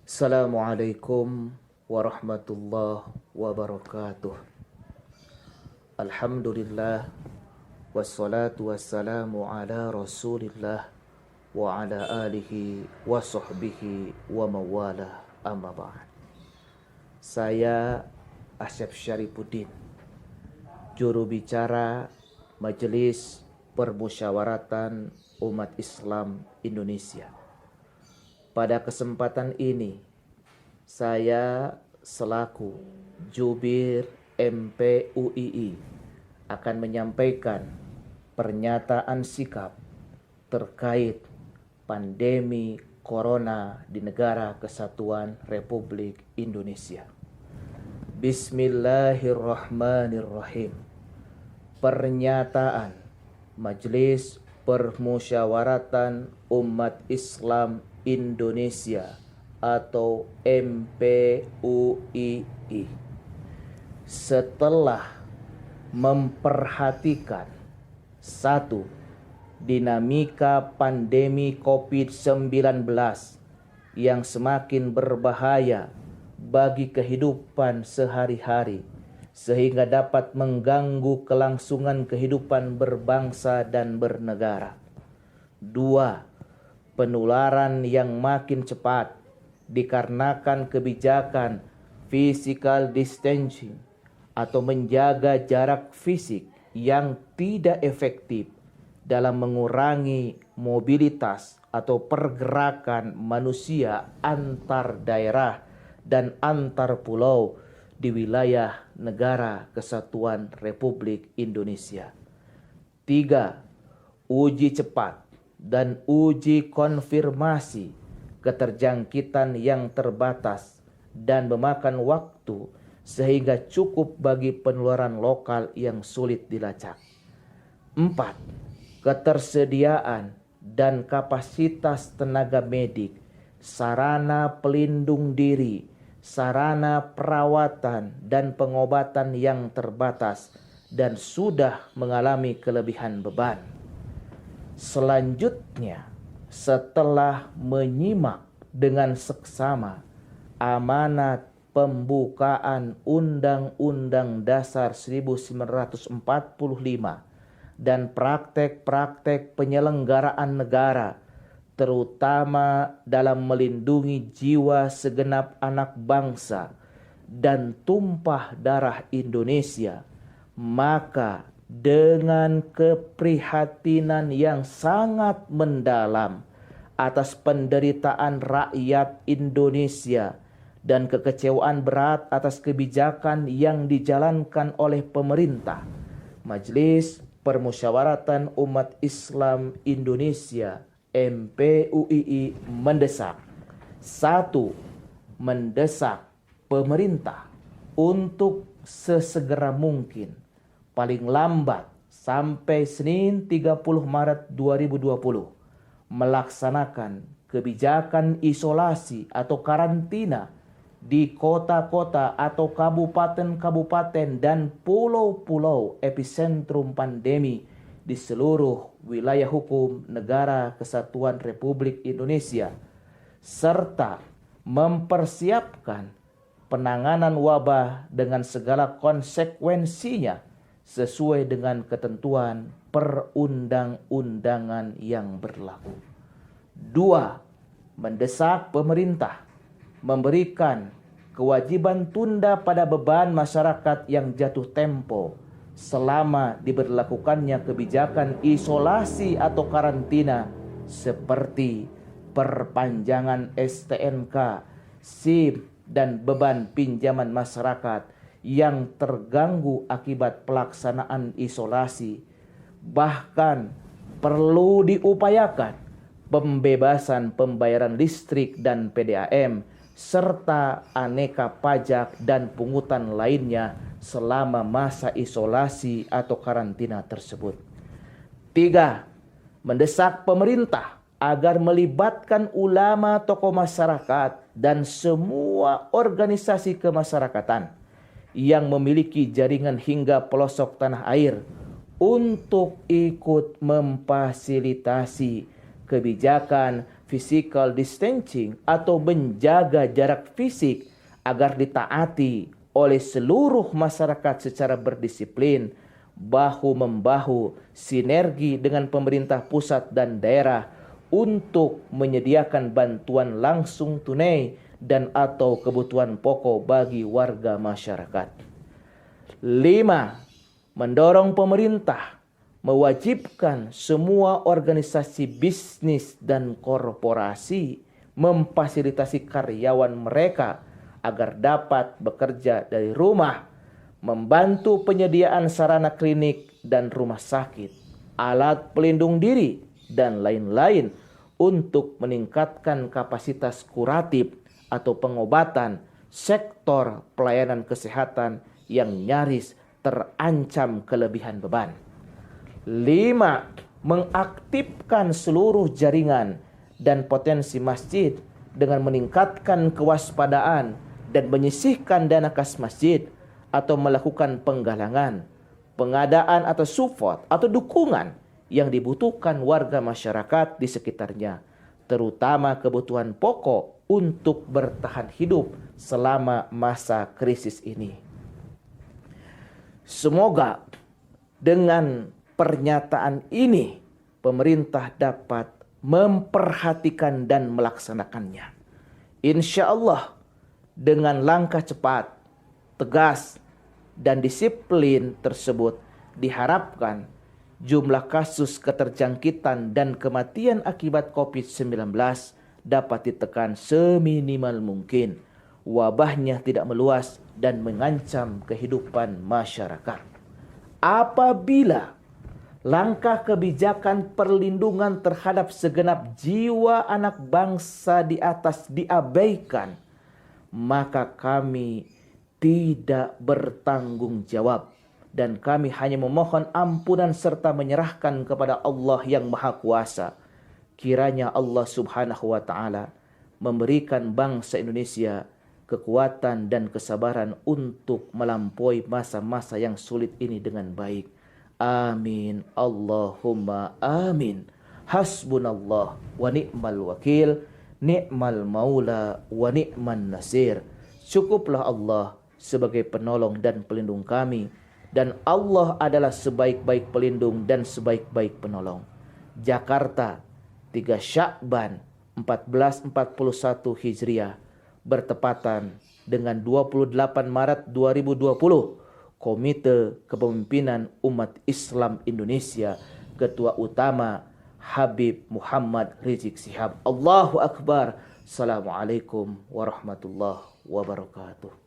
Assalamualaikum warahmatullahi wabarakatuh. Alhamdulillah wassalatu wassalamu ala Rasulillah wa ala alihi wa sahbihi wa mawalah, amma ba'd. Saya Asyaf Syarifuddin, juru bicara Majelis Permusyawaratan Umat Islam Indonesia. Pada kesempatan ini, saya selaku Jubir MPUII akan menyampaikan pernyataan sikap terkait pandemi corona di Negara Kesatuan Republik Indonesia. Bismillahirrahmanirrahim. Pernyataan Majelis Permusyawaratan Umat Islam Indonesia atau MPUII. Setelah memperhatikan satu, dinamika pandemi COVID-19 yang semakin berbahaya bagi kehidupan sehari-hari sehingga dapat mengganggu kelangsungan kehidupan berbangsa dan bernegara. Dua, penularan yang makin cepat dikarenakan kebijakan physical distancing atau menjaga jarak fisik yang tidak efektif dalam mengurangi mobilitas atau pergerakan manusia antar daerah dan antar pulau di wilayah Negara Kesatuan Republik Indonesia. Tiga, uji cepat dan uji konfirmasi keterjangkitan yang terbatas dan memakan waktu sehingga cukup bagi penularan lokal yang sulit dilacak. 4. Ketersediaan dan kapasitas tenaga medik, sarana pelindung diri, sarana perawatan dan pengobatan yang terbatas dan sudah mengalami kelebihan beban. Selanjutnya, setelah menyimak dengan seksama amanat pembukaan Undang-Undang Dasar 1945 dan praktek-praktek penyelenggaraan negara, terutama dalam melindungi jiwa segenap anak bangsa dan tumpah darah Indonesia, maka dengan keprihatinan yang sangat mendalam atas penderitaan rakyat Indonesia dan kekecewaan berat atas kebijakan yang dijalankan oleh pemerintah, Majelis Permusyawaratan Umat Islam Indonesia MPUII mendesak. 1. Mendesak pemerintah untuk sesegera mungkin, paling lambat sampai Senin 30 Maret 2020, melaksanakan kebijakan isolasi atau karantina di kota-kota atau kabupaten-kabupaten dan pulau-pulau epicentrum pandemi di seluruh wilayah hukum Negara Kesatuan Republik Indonesia, serta mempersiapkan penanganan wabah dengan segala konsekuensinya sesuai dengan ketentuan perundang-undangan yang berlaku. 2. Mendesak pemerintah memberikan kewajiban tunda pada beban masyarakat yang jatuh tempo selama diberlakukannya kebijakan isolasi atau karantina seperti perpanjangan STNK, SIM, dan beban pinjaman masyarakat yang terganggu akibat pelaksanaan isolasi. Bahkan perlu diupayakan pembebasan pembayaran listrik dan PDAM serta aneka pajak dan pungutan lainnya selama masa isolasi atau karantina tersebut. 3. Mendesak pemerintah agar melibatkan ulama, tokoh masyarakat, dan semua organisasi kemasyarakatan yang memiliki jaringan hingga pelosok tanah air untuk ikut memfasilitasi kebijakan physical distancing atau menjaga jarak fisik agar ditaati oleh seluruh masyarakat secara berdisiplin, bahu-membahu, sinergi dengan pemerintah pusat dan daerah untuk menyediakan bantuan langsung tunai dan atau kebutuhan pokok bagi warga masyarakat. 5. Mendorong pemerintah mewajibkan semua organisasi bisnis dan korporasi memfasilitasi karyawan mereka agar dapat bekerja dari rumah, membantu penyediaan sarana klinik dan rumah sakit, alat pelindung diri, dan lain-lain untuk meningkatkan kapasitas kuratif atau pengobatan sektor pelayanan kesehatan yang nyaris terancam kelebihan beban. 5. Mengaktifkan seluruh jaringan dan potensi masjid dengan meningkatkan kewaspadaan dan menyisihkan dana kas masjid atau melakukan penggalangan, pengadaan atau support atau dukungan yang dibutuhkan warga masyarakat di sekitarnya, terutama kebutuhan pokok untuk bertahan hidup selama masa krisis ini. Semoga dengan pernyataan ini pemerintah dapat memperhatikan dan melaksanakannya. Insya Allah dengan langkah cepat, tegas, dan disiplin tersebut diharapkan jumlah kasus keterjangkitan dan kematian akibat COVID-19 dapat ditekan seminimal mungkin. Wabahnya tidak meluas dan mengancam kehidupan masyarakat. Apabila langkah kebijakan perlindungan terhadap segenap jiwa anak bangsa di atas diabaikan, maka kami tidak bertanggung jawab dan kami hanya memohon ampunan serta menyerahkan kepada Allah yang Maha Kuasa. Kiranya Allah Subhanahu wa taala memberikan bangsa Indonesia kekuatan dan kesabaran untuk melampaui masa-masa yang sulit ini dengan baik. Amin. Allahumma amin. Hasbunallah wa ni'mal wakil, ni'mal maula wa ni'man nasir. Cukuplah Allah sebagai penolong dan pelindung kami, dan Allah adalah sebaik-baik pelindung dan sebaik-baik penolong. Jakarta, 3 Sya'ban 1441 Hijriah, bertepatan dengan 28 Maret 2020, Komite Kepemimpinan Umat Islam Indonesia, Ketua Utama Habib Muhammad Rizik Syihab. Allahu Akbar. Assalamualaikum warahmatullahi wabarakatuh.